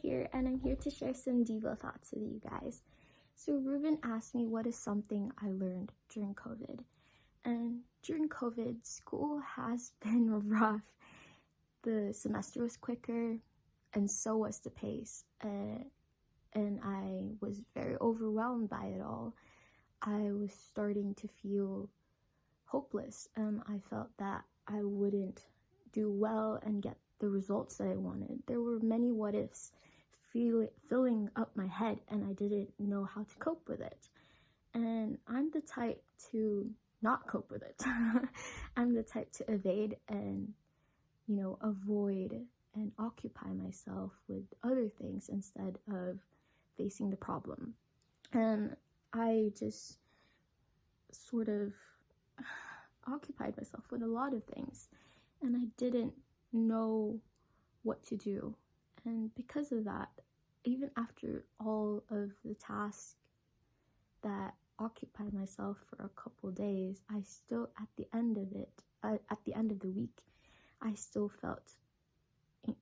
here, and I'm here to share some Devo thoughts with you guys. So Ruben asked me what is something I learned during COVID. And during COVID, school has been rough. The semester was quicker, and so was the pace. And I was very overwhelmed by it all. I was starting to feel hopeless, and I felt that I wouldn't do well and get the results that I wanted. There were many what ifs filling up my head, and I didn't know how to cope with it. And I'm the type to not cope with it. I'm the type to evade and, avoid and occupy myself with other things instead of facing the problem. And I just sort of occupied myself with a lot of things, and I didn't know what to do. And because of that, even after all of the tasks that occupied myself for a couple days, I still, at the end of the week, I still felt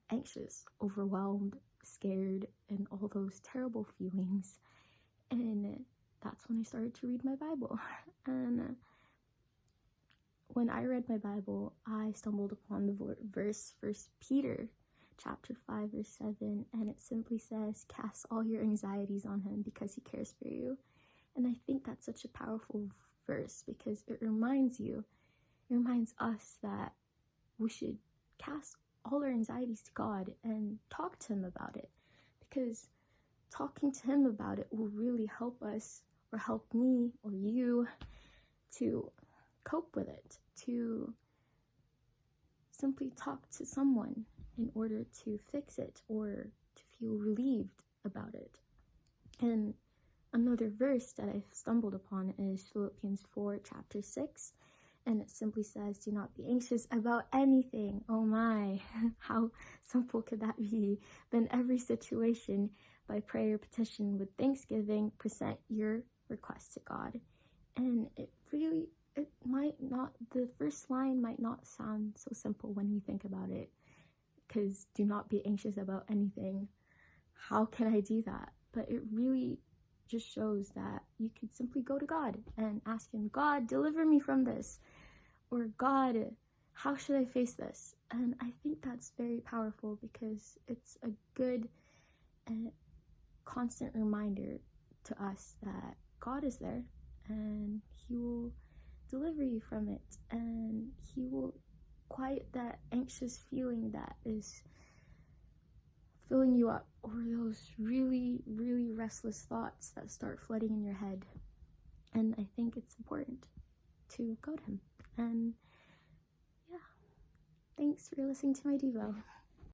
anxious, overwhelmed, scared, and all those terrible feelings. And that's when I started to read my Bible. And when I read my Bible, I stumbled upon the verse 1 Peter chapter 5 verse 7, and it simply says, "Cast all your anxieties on him because he cares for you." And I think that's such a powerful verse because it reminds us that we should cast all our anxieties to God and talk to him about it, because talking to him about it will really help us, or help me or you, to cope with it, to simply talk to someone in order to fix it or to feel relieved about it. And another verse that I've stumbled upon is Philippians 4 chapter 6, and it simply says, "Do not be anxious about anything." Oh my, how simple could that be? But in every situation, by prayer, petition, with thanksgiving, present your request to God. And the first line might not sound so simple when you think about it, because do not be anxious about anything. How can I do that? But it really just shows that you could simply go to God and ask him, "God, deliver me from this," or "God, how should I face this?" And I think that's very powerful because it's a good and constant reminder to us that God is there and he will deliver you from it, and he will quiet that anxious feeling that is filling you up, or those really, really restless thoughts that start flooding in your head. And I think it's important to go to him. And yeah, thanks for listening to my Devo.